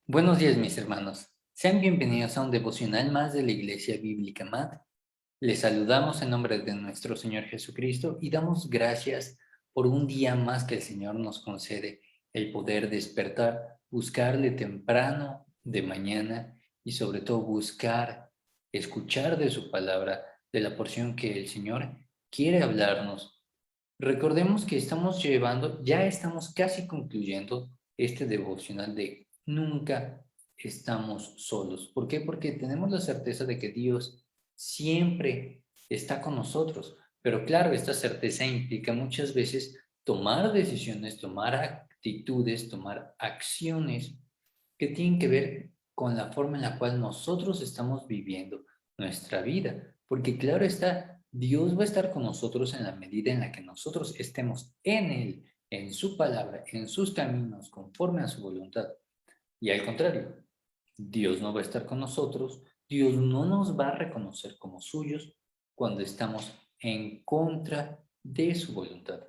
Buenos días, mis hermanos. Sean bienvenidos a un devocional más de la Iglesia Bíblica MAD. Les saludamos en nombre de nuestro Señor Jesucristo y damos gracias por un día más que el Señor nos concede el poder despertar, buscarle temprano de mañana y sobre todo buscar, escuchar de su palabra, de la porción que el Señor quiere hablarnos. Recordemos que ya estamos casi concluyendo este devocional de nunca estamos solos. ¿Por qué? Porque tenemos la certeza de que Dios siempre está con nosotros. Pero claro, esta certeza implica muchas veces tomar decisiones, tomar actitudes, tomar acciones que tienen que ver con la forma en la cual nosotros estamos viviendo nuestra vida. Porque claro está, Dios va a estar con nosotros en la medida en la que nosotros estemos en Él, en su palabra, en sus caminos, conforme a su voluntad. Y al contrario, Dios no va a estar con nosotros, Dios no nos va a reconocer como suyos cuando estamos en contra de su voluntad.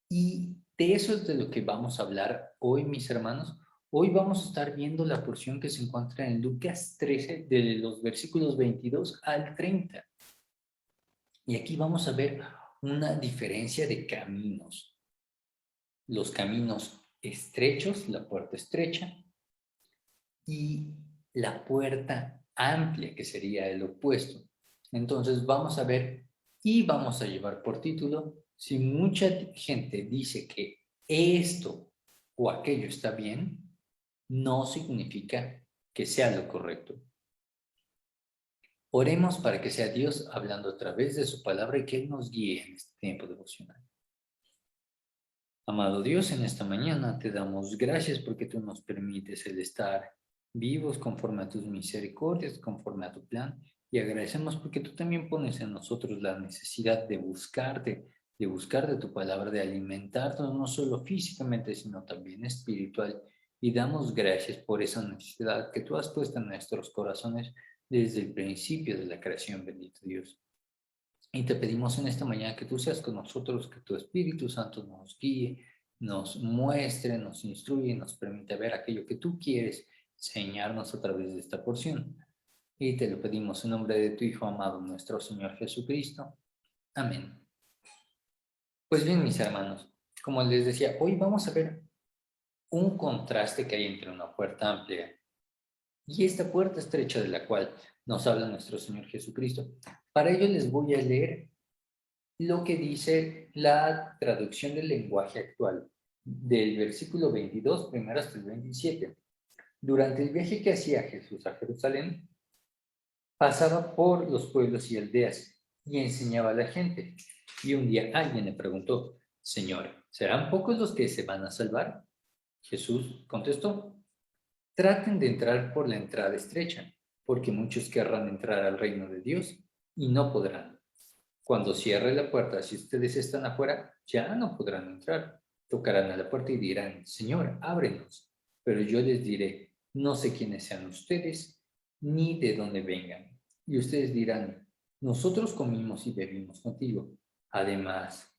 Y de eso es de lo que vamos a hablar hoy, mis hermanos. Hoy vamos a estar viendo la porción que se encuentra en Lucas 13, de los versículos 22 al 30. Y aquí vamos a ver una diferencia de caminos. Los caminos estrechos, la puerta estrecha, y la puerta amplia, que sería el opuesto. Entonces vamos a ver y vamos a llevar por título, si mucha gente dice que esto o aquello está bien, no significa que sea lo correcto. Oremos para que sea Dios hablando a través de su palabra y que Él nos guíe en este tiempo devocional. Amado Dios, en esta mañana te damos gracias porque tú nos permites el estar vivos conforme a tus misericordias, conforme a tu plan, y agradecemos porque tú también pones en nosotros la necesidad de buscarte, de buscar de tu palabra, de alimentarnos no solo físicamente, sino también espiritual, y damos gracias por esa necesidad que tú has puesto en nuestros corazones desde el principio de la creación, bendito Dios. Y te pedimos en esta mañana que tú seas con nosotros, que tu Espíritu Santo nos guíe, nos muestre, nos instruye, nos permita ver aquello que tú quieres enseñarnos a través de esta porción. Y te lo pedimos en nombre de tu Hijo amado, nuestro Señor Jesucristo. Amén. Pues bien, mis hermanos, como les decía, hoy vamos a ver un contraste que hay entre una puerta amplia y esta puerta estrecha de la cual nos habla nuestro Señor Jesucristo. Para ello les voy a leer lo que dice la traducción del lenguaje actual, del versículo 22 primero hasta el 27. Durante el viaje que hacía Jesús a Jerusalén, pasaba por los pueblos y aldeas y enseñaba a la gente. Y un día alguien le preguntó, Señor, ¿serán pocos los que se van a salvar? Jesús contestó, traten de entrar por la entrada estrecha, porque muchos querrán entrar al reino de Dios y no podrán. Cuando cierre la puerta, si ustedes están afuera, ya no podrán entrar. Tocarán a la puerta y dirán, Señor, ábrenos. Pero yo les diré, no sé quiénes sean ustedes, ni de dónde vengan. Y ustedes dirán, nosotros comimos y bebimos contigo. Además,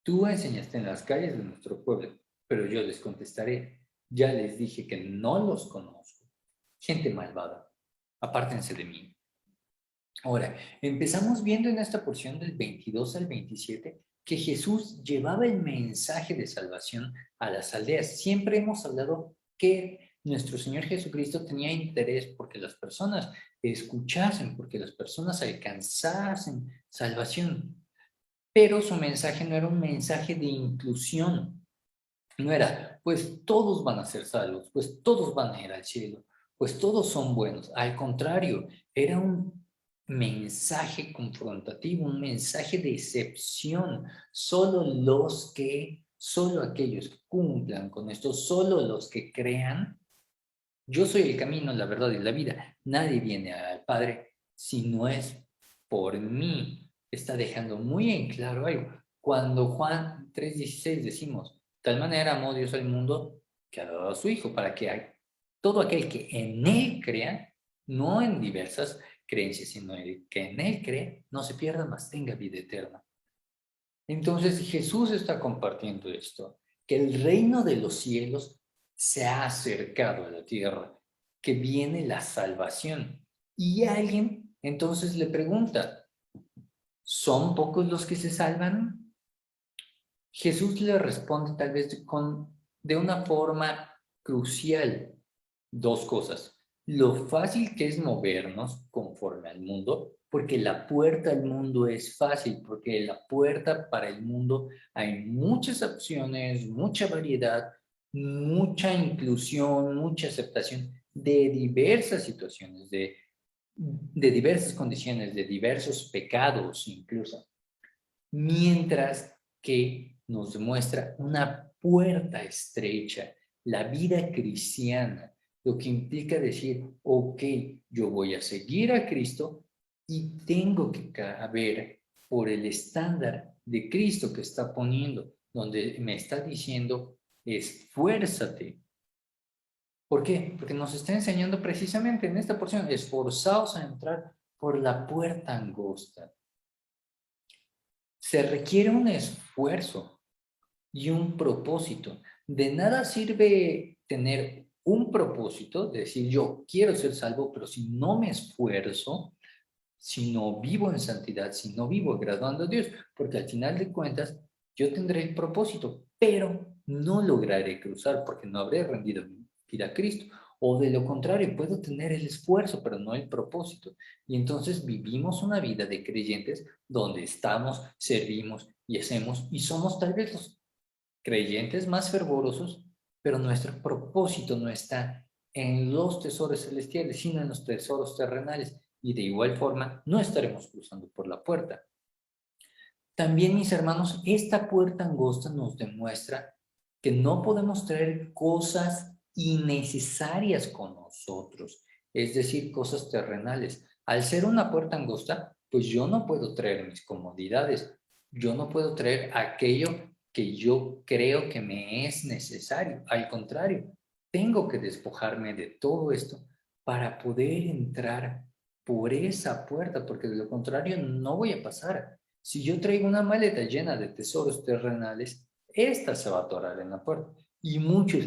tú enseñaste en las calles de nuestro pueblo. Pero yo les contestaré, ya les dije que no los conozco. Gente malvada, apártense de mí. Ahora, empezamos viendo en esta porción del 22 al 27 que Jesús llevaba el mensaje de salvación a las aldeas. Siempre hemos hablado que nuestro Señor Jesucristo tenía interés porque las personas escuchasen, porque las personas alcanzasen salvación. Pero su mensaje no era un mensaje de inclusión. No era, pues todos van a ser salvos, pues todos van a ir al cielo, pues todos son buenos. Al contrario, era un mensaje confrontativo, un mensaje de excepción. Solo aquellos que cumplan con esto, solo los que crean, yo soy el camino, la verdad y la vida. Nadie viene al Padre si no es por mí. Está dejando muy en claro algo. Cuando Juan 3:16 decimos, tal manera amó Dios al mundo que ha dado a su Hijo para que todo aquel que en Él crea, no en diversas creencias, sino el que en Él cree, no se pierda, mas tenga vida eterna. Entonces Jesús está compartiendo esto, que el reino de los cielos se ha acercado a la tierra, que viene la salvación. Y alguien entonces le pregunta, ¿son pocos los que se salvan? Jesús le responde tal vez de una forma crucial dos cosas. Lo fácil que es movernos conforme al mundo, porque la puerta al mundo es fácil, porque la puerta para el mundo hay muchas opciones, mucha variedad, mucha inclusión, mucha aceptación de diversas situaciones, de diversas condiciones, de diversos pecados incluso. Mientras que nos demuestra una puerta estrecha, la vida cristiana, lo que implica decir, ok, yo voy a seguir a Cristo y tengo que caber por el estándar de Cristo que está poniendo, donde me está diciendo, esfuérzate. ¿Por qué? Porque nos está enseñando precisamente en esta porción, esforzaos a entrar por la puerta angosta. Se requiere un esfuerzo y un propósito. De nada sirve tener un propósito, decir yo quiero ser salvo, pero si no me esfuerzo, si no vivo en santidad, si no vivo agradando a Dios, porque al final de cuentas yo tendré el propósito, pero no lograré cruzar porque no habré rendido mi vida a Cristo. O de lo contrario, puedo tener el esfuerzo, pero no el propósito. Y entonces vivimos una vida de creyentes donde estamos, servimos y hacemos, y somos tal vez los creyentes más fervorosos, pero nuestro propósito no está en los tesoros celestiales, sino en los tesoros terrenales. Y de igual forma, no estaremos cruzando por la puerta. También, mis hermanos, esta puerta angosta nos demuestra que no podemos traer cosas innecesarias con nosotros, es decir, cosas terrenales. Al ser una puerta angosta, pues yo no puedo traer mis comodidades, yo no puedo traer aquello que yo creo que me es necesario. Al contrario, tengo que despojarme de todo esto para poder entrar por esa puerta, porque de lo contrario no voy a pasar. Si yo traigo una maleta llena de tesoros terrenales, esta se va a atorar en la puerta. Y muchos,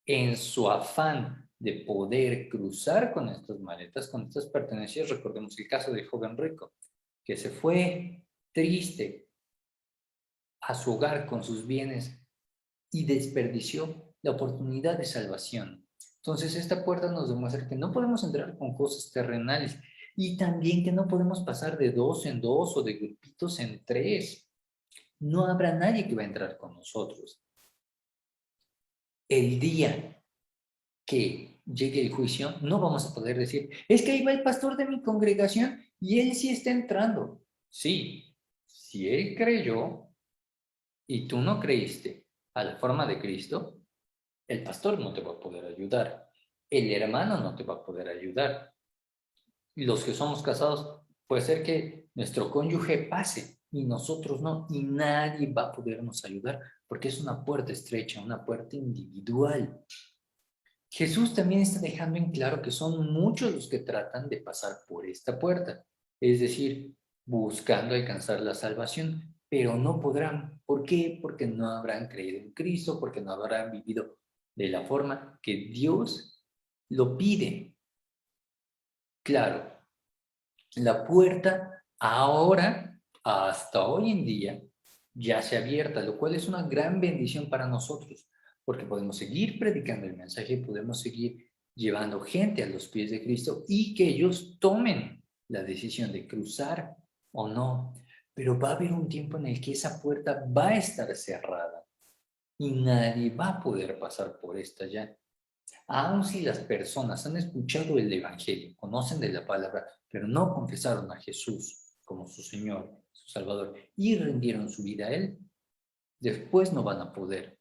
en su afán de poder cruzar con estas maletas, con estas pertenencias, recordemos el caso del joven rico, que se fue triste a su hogar con sus bienes y desperdició la oportunidad de salvación. Entonces, esta puerta nos demuestra que no podemos entrar con cosas terrenales y también que no podemos pasar de dos en dos o de grupitos en tres. No habrá nadie que va a entrar con nosotros. El día que llegue el juicio, no vamos a poder decir, es que ahí va el pastor de mi congregación y él sí está entrando. Sí, si él creyó y tú no creíste a la forma de Cristo, el pastor no te va a poder ayudar, el hermano no te va a poder ayudar. Los que somos casados, puede ser que nuestro cónyuge pase y nosotros no, y nadie va a podernos ayudar porque es una puerta estrecha, una puerta individual. Jesús también está dejando en claro que son muchos los que tratan de pasar por esta puerta, es decir, buscando alcanzar la salvación, pero no podrán. ¿Por qué? Porque no habrán creído en Cristo, porque no habrán vivido de la forma que Dios lo pide. Claro, la puerta ahora, hasta hoy en día, ya se ha abierta, lo cual es una gran bendición para nosotros, porque podemos seguir predicando el mensaje, podemos seguir llevando gente a los pies de Cristo y que ellos tomen la decisión de cruzar o no. Pero va a haber un tiempo en el que esa puerta va a estar cerrada y nadie va a poder pasar por esta ya. Aun si las personas han escuchado el Evangelio, conocen de la palabra, pero no confesaron a Jesús como su Señor, su Salvador, y rindieron su vida a Él, después no van a poder.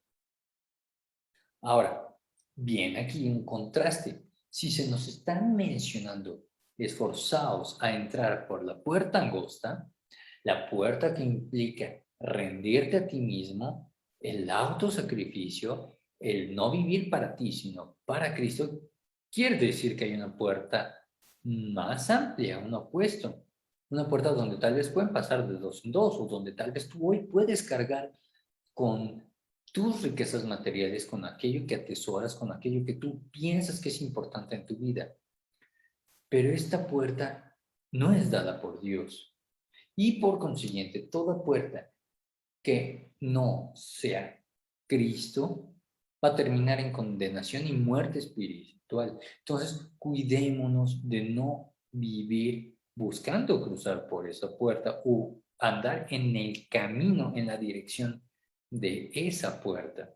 Ahora, bien, aquí un contraste. Si se nos están mencionando, esforzaos a entrar por la puerta angosta, la puerta que implica rendirte a ti mismo, el autosacrificio, el no vivir para ti, sino para Cristo, quiere decir que hay una puerta más amplia, un opuesto, una puerta donde tal vez pueden pasar de dos en dos, o donde tal vez tú hoy puedes cargar con tus riquezas materiales, con aquello que atesoras, con aquello que tú piensas que es importante en tu vida. Pero esta puerta no es dada por Dios. Y por consiguiente, toda puerta que no sea Cristo va a terminar en condenación y muerte espiritual. Entonces, cuidémonos de no vivir buscando cruzar por esa puerta o andar en el camino, en la dirección de esa puerta,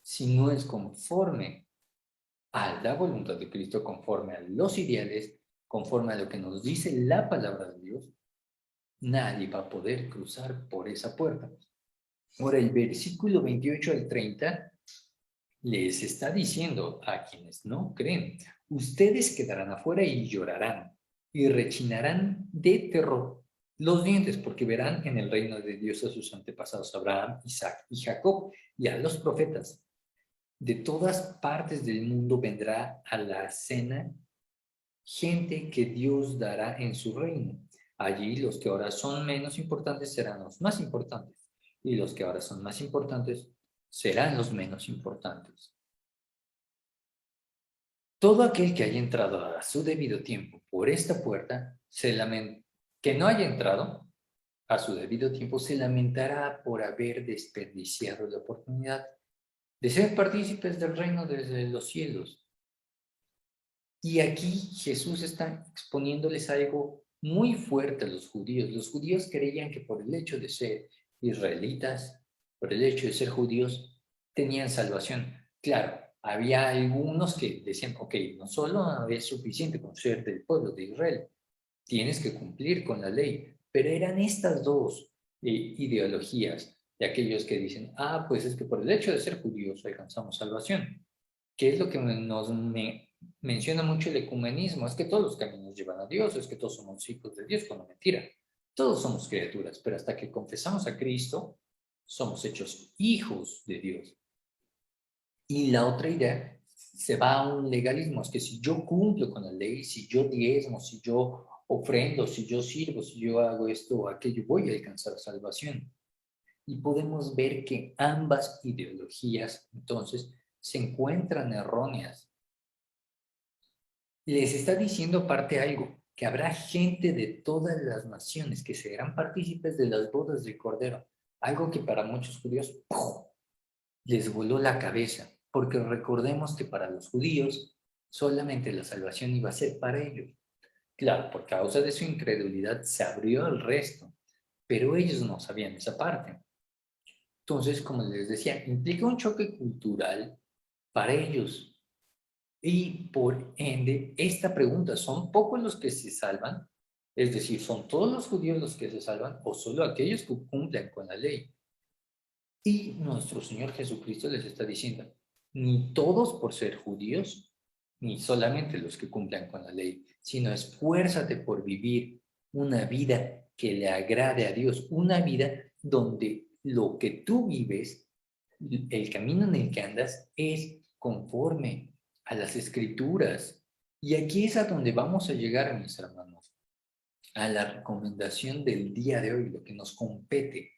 si no es conforme a la voluntad de Cristo, conforme a los ideales, conforme a lo que nos dice la palabra de Dios. Nadie va a poder cruzar por esa puerta. Ahora, el versículo 28 al 30 les está diciendo a quienes no creen, ustedes quedarán afuera y llorarán y rechinarán de terror los dientes, porque verán en el reino de Dios a sus antepasados, Abraham, Isaac y Jacob, y a los profetas. De todas partes del mundo vendrá a la cena gente que Dios dará en su reino. Allí los que ahora son menos importantes serán los más importantes, y los que ahora son más importantes serán los menos importantes. Todo aquel que haya entrado a su debido tiempo por esta puerta, que no haya entrado a su debido tiempo, se lamentará por haber desperdiciado la oportunidad de ser partícipes del reino desde los cielos. Y aquí Jesús está exponiéndoles algo muy fuerte a los judíos. Los judíos creían que por el hecho de ser israelitas, por el hecho de ser judíos, tenían salvación. Claro, había algunos que decían, ok, no solo es suficiente con ser del pueblo de Israel, tienes que cumplir con la ley. Pero eran estas dos ideologías de aquellos que dicen, pues es que por el hecho de ser judíos alcanzamos salvación. ¿Qué es lo que menciona mucho el ecumenismo? Es que todos los caminos llevan a Dios, es que todos somos hijos de Dios, cuando mentira. Todos somos criaturas, pero hasta que confesamos a Cristo, somos hechos hijos de Dios. Y la otra idea se va a un legalismo, es que si yo cumplo con la ley, si yo diezmo, si yo ofrendo, si yo sirvo, si yo hago esto o aquello, voy a alcanzar salvación. Y podemos ver que ambas ideologías, entonces, se encuentran erróneas. Les está diciendo aparte algo, que habrá gente de todas las naciones que serán partícipes de las bodas del Cordero. Algo que para muchos judíos ¡pum!, les voló la cabeza, porque recordemos que para los judíos solamente la salvación iba a ser para ellos. Claro, por causa de su incredulidad se abrió al resto, pero ellos no sabían esa parte. Entonces, como les decía, implica un choque cultural para ellos. Y por ende, esta pregunta, ¿son pocos los que se salvan? Es decir, ¿son todos los judíos los que se salvan o solo aquellos que cumplen con la ley? Y nuestro Señor Jesucristo les está diciendo, ni todos por ser judíos, ni solamente los que cumplan con la ley, sino esfuérzate por vivir una vida que le agrade a Dios, una vida donde lo que tú vives, el camino en el que andas, es conforme a las escrituras. Y aquí es a donde vamos a llegar, mis hermanos, a la recomendación del día de hoy, lo que nos compete.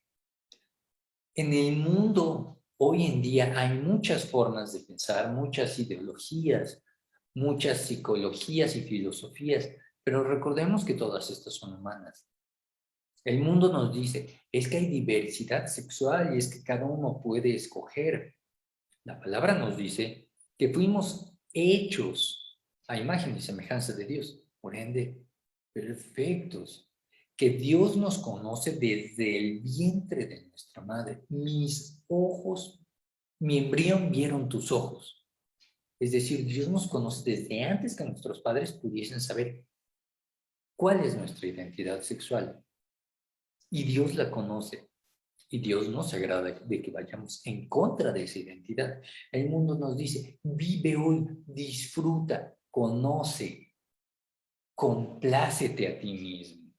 En el mundo hoy en día hay muchas formas de pensar, muchas ideologías, muchas psicologías y filosofías, pero recordemos que todas estas son humanas. El mundo nos dice, es que hay diversidad sexual y es que cada uno puede escoger. La palabra nos dice que fuimos hechos a imagen y semejanza de Dios, por ende, perfectos, que Dios nos conoce desde el vientre de nuestra madre. Mis ojos, mi embrión vieron tus ojos. Es decir, Dios nos conoce desde antes que nuestros padres pudiesen saber cuál es nuestra identidad sexual. Y Dios la conoce. Y Dios no se agrada de que vayamos en contra de esa identidad. El mundo nos dice, vive hoy, disfruta, conoce, complácete a ti mismo.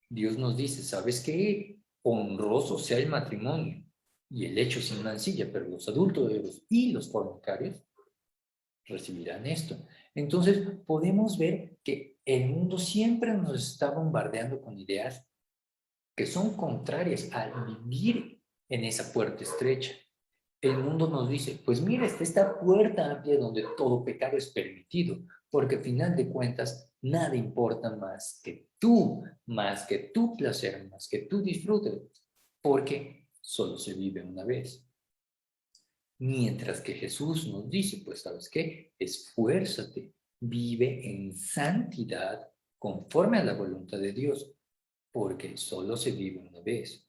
Dios nos dice, ¿sabes qué? Honroso sea el matrimonio y el hecho sin mancilla, pero los adúlteros y los fornicarios recibirán esto. Entonces, podemos ver que el mundo siempre nos está bombardeando con ideas que son contrarias al vivir en esa puerta estrecha. el mundo nos dice, pues mira, está esta puerta amplia donde todo pecado es permitido, porque al final de cuentas nada importa más que tu placer, más que tu disfrute, porque solo se vive una vez. Mientras que Jesús nos dice, pues ¿sabes qué? Esfuérzate, vive en santidad conforme a la voluntad de Dios, porque solo se vive una vez.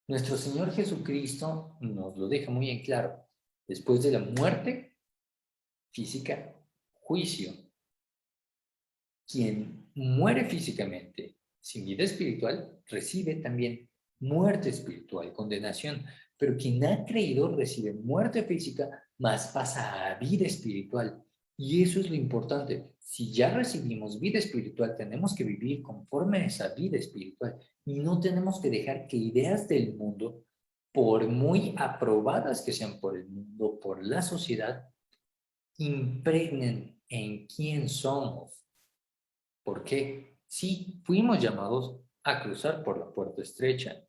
Nuestro Señor Jesucristo nos lo deja muy en claro. Después de la muerte física, juicio. Quien muere físicamente sin vida espiritual recibe también muerte espiritual, condenación. Pero quien ha creído recibe muerte física, más pasa a vida espiritual. Y eso es lo importante. Si ya recibimos vida espiritual, tenemos que vivir conforme a esa vida espiritual. Y no tenemos que dejar que ideas del mundo, por muy aprobadas que sean por el mundo, por la sociedad, impregnen en quién somos. Porque sí, fuimos llamados a cruzar por la puerta estrecha,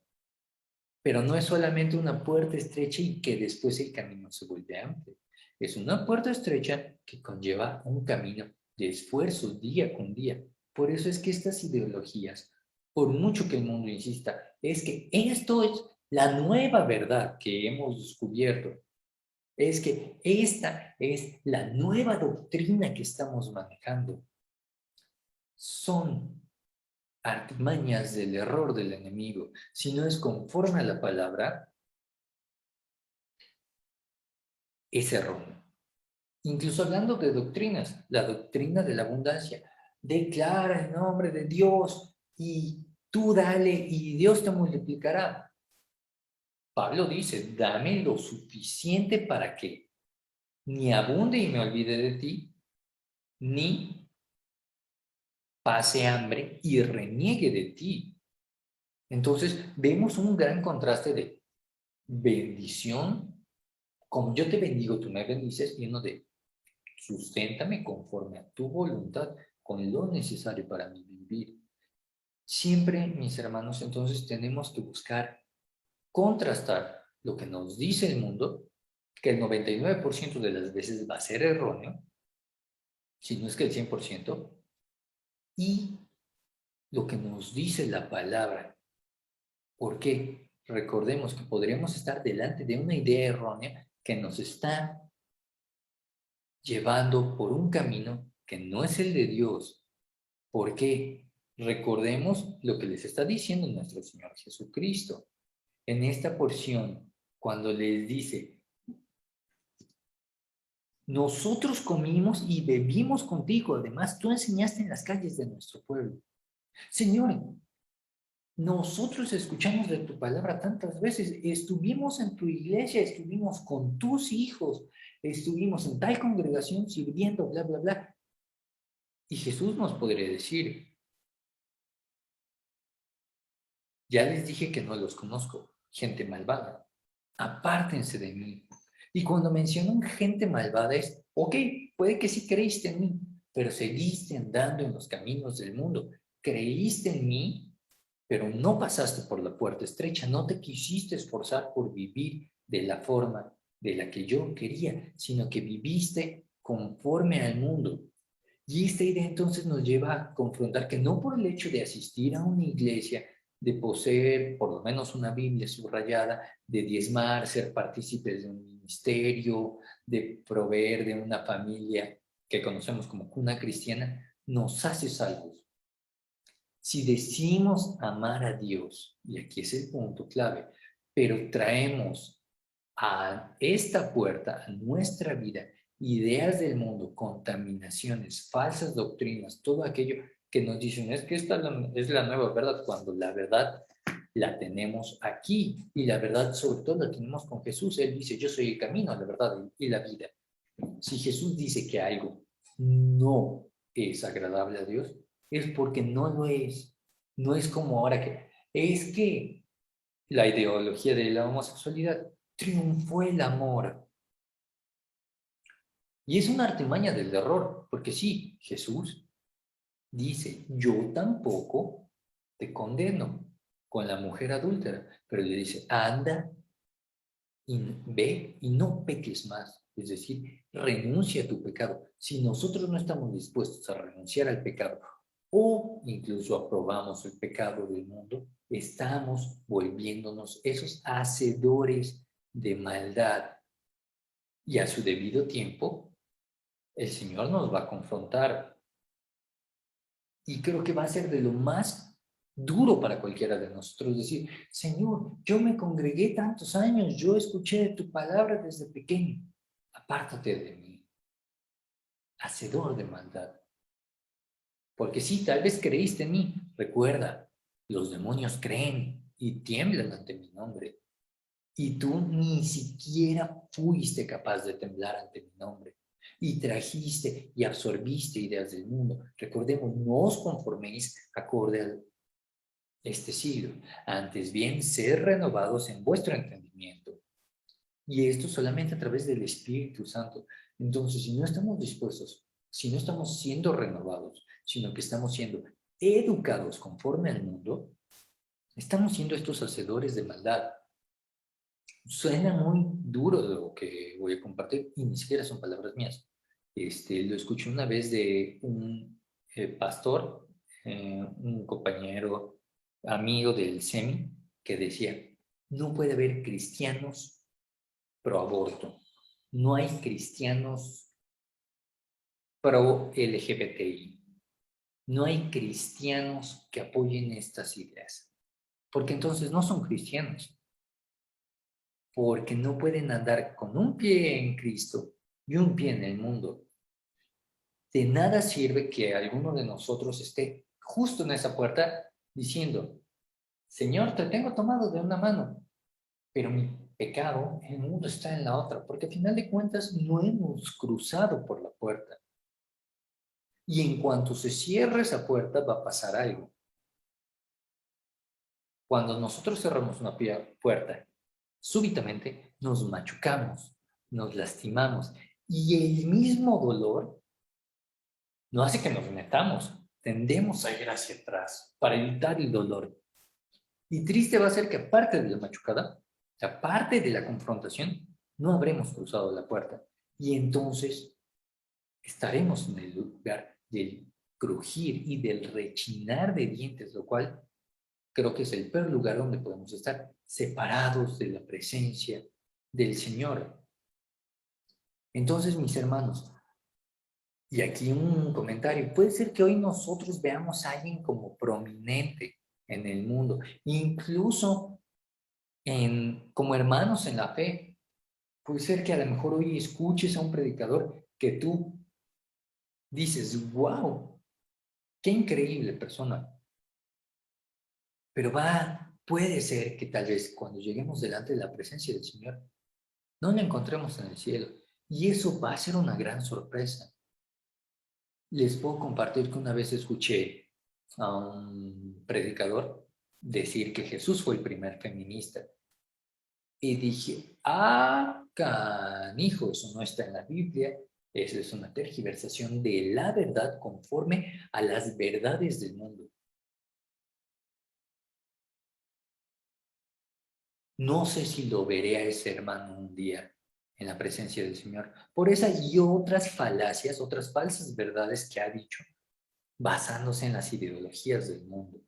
pero no es solamente una puerta estrecha y que después el camino se vuelve amplio. Es una puerta estrecha que conlleva un camino de esfuerzo día con día. Por eso es que estas ideologías, por mucho que el mundo insista, es que esto es la nueva verdad que hemos descubierto, es que esta es la nueva doctrina que estamos manejando. Son artimañas del error del enemigo. Si no es conforme a la palabra, es erróneo. Incluso hablando de doctrinas, la doctrina de la abundancia, declara en nombre de Dios y tú dale y Dios te multiplicará. Pablo dice, dame lo suficiente para que ni abunde y me olvide de ti, ni pase hambre y reniegue de ti. Entonces vemos un gran contraste de bendición. Como yo te bendigo, tú me bendices, y uno de susténtame conforme a tu voluntad, con lo necesario para mi vivir. Siempre, mis hermanos, entonces tenemos que buscar contrastar lo que nos dice el mundo, que el 99% de las veces va a ser erróneo, si no es que el 100%, y lo que nos dice la palabra. ¿Por qué? Recordemos que podríamos estar delante de una idea errónea que nos está llevando por un camino que no es el de Dios. ¿Por qué? Recordemos lo que les está diciendo nuestro Señor Jesucristo. En esta porción, cuando les dice, nosotros comimos y bebimos contigo, además tú enseñaste en las calles de nuestro pueblo. Señor, nosotros escuchamos de tu palabra tantas veces, estuvimos en tu iglesia, estuvimos con tus hijos, estuvimos en tal congregación sirviendo, bla, bla, bla. Y Jesús nos podría decir, ya les dije que no los conozco, gente malvada, apártense de mí. Y cuando mencionan gente malvada es, ok, puede que sí creíste en mí, pero seguiste andando en los caminos del mundo. Creíste en mí, pero no pasaste por la puerta estrecha, no te quisiste esforzar por vivir de la forma de la que yo quería, sino que viviste conforme al mundo. Y esta idea entonces nos lleva a confrontar que no por el hecho de asistir a una iglesia, de poseer por lo menos una Biblia subrayada, de diezmar, ser partícipes de un ministerio, de proveer de una familia que conocemos como cuna cristiana, nos hace salvos. Si decimos amar a Dios, y aquí es el punto clave, pero traemos a esta puerta, a nuestra vida, ideas del mundo, contaminaciones, falsas doctrinas, todo aquello que nos dicen es que esta es la nueva verdad, cuando la verdad la tenemos aquí y la verdad sobre todo la tenemos con Jesús. Él dice, yo soy el camino, la verdad y la vida. Si Jesús dice que algo no es agradable a Dios, es porque no lo es. No es como ahora que es que la ideología de la homosexualidad triunfó el amor. Y es una artimaña del error, porque sí, Jesús dice, yo tampoco te condeno con la mujer adúltera, pero le dice, anda y ve y no peques más. Es decir, renuncia a tu pecado. Si nosotros no estamos dispuestos a renunciar al pecado o incluso aprobamos el pecado del mundo, estamos volviéndonos esos hacedores de maldad. Y a su debido tiempo, el Señor nos va a confrontar. Y creo que va a ser de lo más duro para cualquiera de nosotros decir, Señor, yo me congregué tantos años, yo escuché tu palabra desde pequeño, apártate de mí, hacedor de maldad. Porque sí, tal vez creíste en mí, recuerda, los demonios creen y tiemblan ante mi nombre. Y tú ni siquiera fuiste capaz de temblar ante mi nombre. Y trajiste y absorbiste ideas del mundo. Recordemos, no os conforméis acorde a este siglo. Antes bien, ser renovados en vuestro entendimiento. Y esto solamente a través del Espíritu Santo. Entonces, si no estamos dispuestos, si no estamos siendo renovados, sino que estamos siendo educados conforme al mundo, estamos siendo estos hacedores de maldad. Suena muy duro lo que voy a compartir y ni siquiera son palabras mías. Lo escuché una vez de un pastor, un compañero, amigo del SEMI, que decía, no puede haber cristianos pro aborto, no hay cristianos pro LGBTI, no hay cristianos que apoyen estas ideas, porque entonces no son cristianos. Porque no pueden andar con un pie en Cristo y un pie en el mundo. De nada sirve que alguno de nosotros esté justo en esa puerta diciendo, Señor, te tengo tomado de una mano, pero mi pecado, el mundo está en la otra, porque al final de cuentas no hemos cruzado por la puerta. Y en cuanto se cierre esa puerta va a pasar algo. Cuando nosotros cerramos una puerta, súbitamente nos machucamos, nos lastimamos y el mismo dolor no hace que nos metamos, tendemos a ir hacia atrás para evitar el dolor. Y triste va a ser que aparte de la machucada, aparte de la confrontación, no habremos cruzado la puerta y entonces estaremos en el lugar del crujir y del rechinar de dientes, lo cual creo que es el peor lugar donde podemos estar, separados de la presencia del Señor. Entonces, mis hermanos, y aquí un comentario, puede ser que hoy nosotros veamos a alguien como prominente en el mundo, incluso como hermanos en la fe. Puede ser que a lo mejor hoy escuches a un predicador que tú dices, wow, qué increíble persona. Pero puede ser que tal vez cuando lleguemos delante de la presencia del Señor, no lo encontremos en el cielo. Y eso va a ser una gran sorpresa. Les puedo compartir que una vez escuché a un predicador decir que Jesús fue el primer feminista. Y dije, canijo, eso no está en la Biblia. Eso es una tergiversación de la verdad conforme a las verdades del mundo. No sé si lo veré a ese hermano un día en la presencia del Señor. Por esa y otras falacias, otras falsas verdades que ha dicho, basándose en las ideologías del mundo.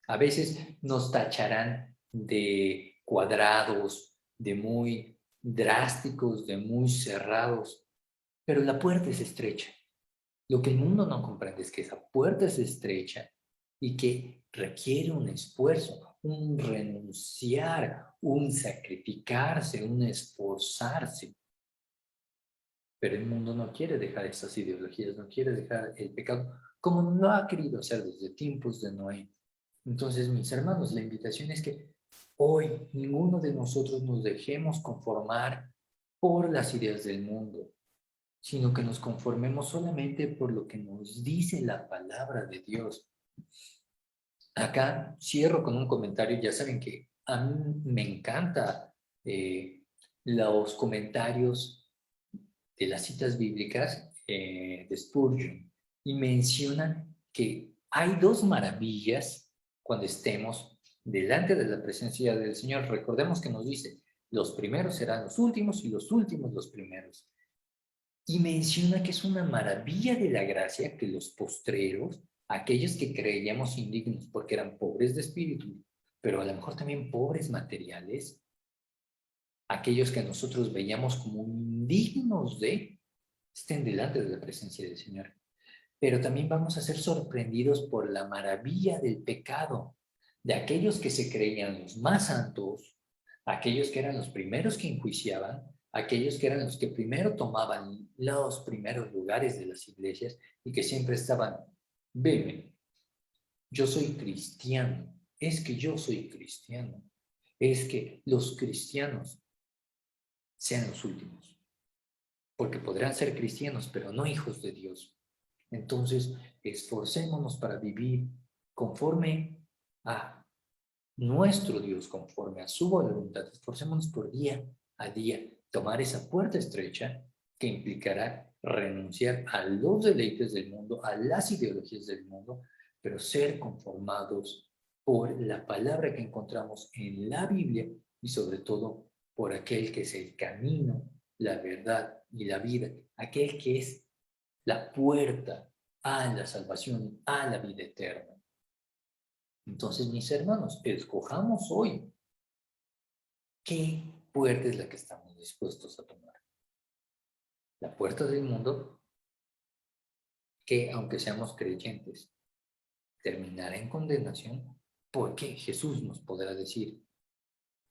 A veces nos tacharán de cuadrados, de muy drásticos, de muy cerrados, pero la puerta es estrecha. Lo que el mundo no comprende es que esa puerta es estrecha y que requiere un esfuerzo, un renunciar, un sacrificarse, un esforzarse. Pero el mundo no quiere dejar esas ideologías, no quiere dejar el pecado, como lo ha querido hacer desde tiempos de Noé. Entonces, mis hermanos, la invitación es que hoy ninguno de nosotros nos dejemos conformar por las ideas del mundo, sino que nos conformemos solamente por lo que nos dice la palabra de Dios. Acá cierro con un comentario, ya saben que a mí me encanta los comentarios de las citas bíblicas de Spurgeon y mencionan que hay dos maravillas cuando estemos delante de la presencia del Señor. Recordemos que nos dice, Los primeros serán los últimos y los últimos los primeros. Y menciona que es una maravilla de la gracia que los postreros, aquellos que creíamos indignos porque eran pobres de espíritu, pero a lo mejor también pobres materiales, aquellos que nosotros veíamos como indignos de, estén delante de la presencia del Señor. Pero también vamos a ser sorprendidos por la maravilla del pecado, de aquellos que se creían los más santos, aquellos que eran los primeros que enjuiciaban, aquellos que eran los que primero tomaban los primeros lugares de las iglesias y que siempre estaban, veme, yo soy cristiano, es que yo soy cristiano, es que los cristianos sean los últimos, porque podrán ser cristianos, pero no hijos de Dios. Entonces, esforcémonos para vivir conforme a nuestro Dios, conforme a su voluntad. Esforcémonos por día a día tomar esa puerta estrecha que implicará renunciar a los deleites del mundo, a las ideologías del mundo, pero ser conformados por la palabra que encontramos en la Biblia y sobre todo por aquel que es el camino, la verdad y la vida, aquel que es la puerta a la salvación, a la vida eterna. Entonces, mis hermanos, escojamos hoy qué puerta es la que estamos dispuestos a tomar. La puerta del mundo, que aunque seamos creyentes, terminará en condenación, porque Jesús nos podrá decir,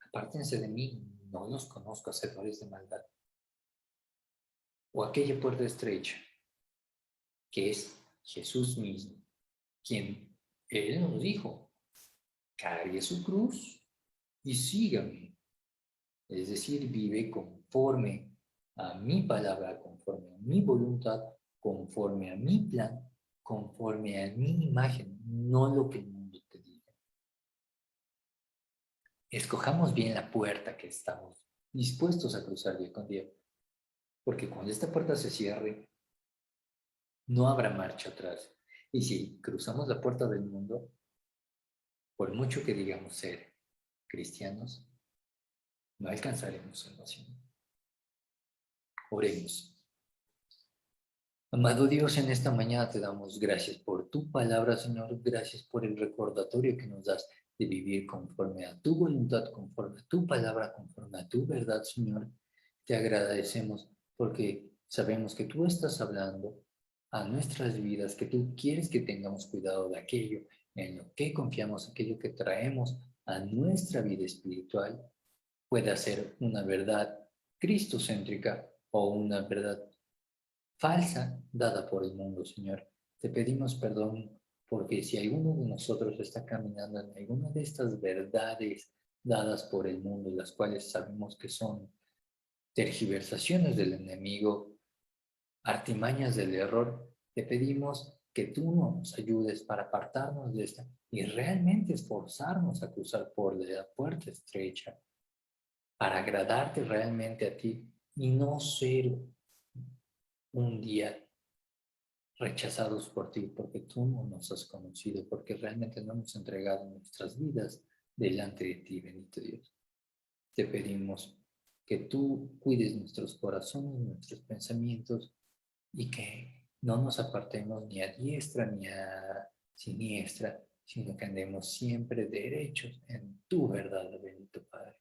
apártense de mí, no los conozco, hacedores de maldad. O aquella puerta estrecha, que es Jesús mismo, quien Él nos dijo, cargue su cruz y sígame. Es decir, vive conforme a mi palabra, conforme a mi voluntad, conforme a mi plan, conforme a mi imagen, no lo que el mundo te diga. Escojamos bien la puerta que estamos dispuestos a cruzar día con día, porque cuando esta puerta se cierre, no habrá marcha atrás. Y si cruzamos la puerta del mundo, por mucho que digamos ser cristianos, no alcanzaremos salvación. Oremos. Amado Dios, en esta mañana te damos gracias por tu palabra, Señor. Gracias por el recordatorio que nos das de vivir conforme a tu voluntad, conforme a tu palabra, conforme a tu verdad, Señor. Te agradecemos porque sabemos que tú estás hablando a nuestras vidas, que tú quieres que tengamos cuidado de aquello en lo que confiamos, aquello que traemos a nuestra vida espiritual, puede ser una verdad cristocéntrica o una verdad falsa dada por el mundo, Señor. Te pedimos perdón porque si alguno de nosotros está caminando en alguna de estas verdades dadas por el mundo, las cuales sabemos que son tergiversaciones del enemigo, artimañas del error, te pedimos que tú nos ayudes para apartarnos de esta y realmente esforzarnos a cruzar por la puerta estrecha, para agradarte realmente a ti y no ser un día rechazados por ti, porque tú no nos has conocido, porque realmente no hemos entregado nuestras vidas delante de ti, bendito Dios. Te pedimos que tú cuides nuestros corazones, nuestros pensamientos y que no nos apartemos ni a diestra ni a siniestra, sino que andemos siempre derechos en tu verdad, bendito Padre.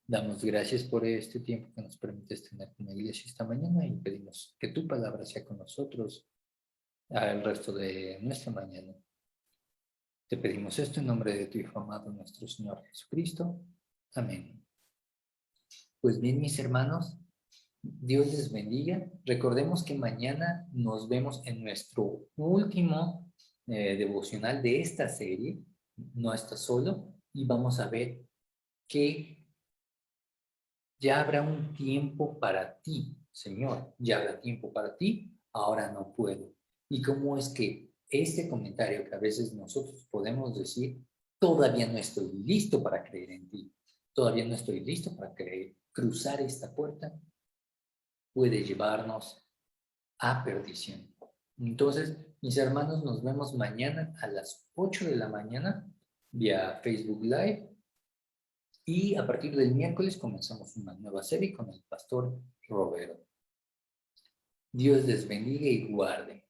Damos gracias por este tiempo que nos permites tener con la iglesia esta mañana y pedimos que tu palabra sea con nosotros al resto de nuestra mañana. Te pedimos esto en nombre de tu Hijo amado, nuestro Señor Jesucristo. Amén. Pues bien, mis hermanos, Dios les bendiga. Recordemos que mañana nos vemos en nuestro último devocional de esta serie. No estás solo y vamos a ver que ya habrá un tiempo para ti, Señor. Ya habrá tiempo para ti, ahora no puedo. Y cómo es que este comentario que a veces nosotros podemos decir, todavía no estoy listo para creer en ti, todavía no estoy listo para creer, cruzar esta puerta puede llevarnos a perdición. Entonces, mis hermanos, nos vemos mañana a las 8 de la mañana vía Facebook Live Y a partir del miércoles comenzamos una nueva serie con el pastor Roberto. Dios les bendiga y guarde.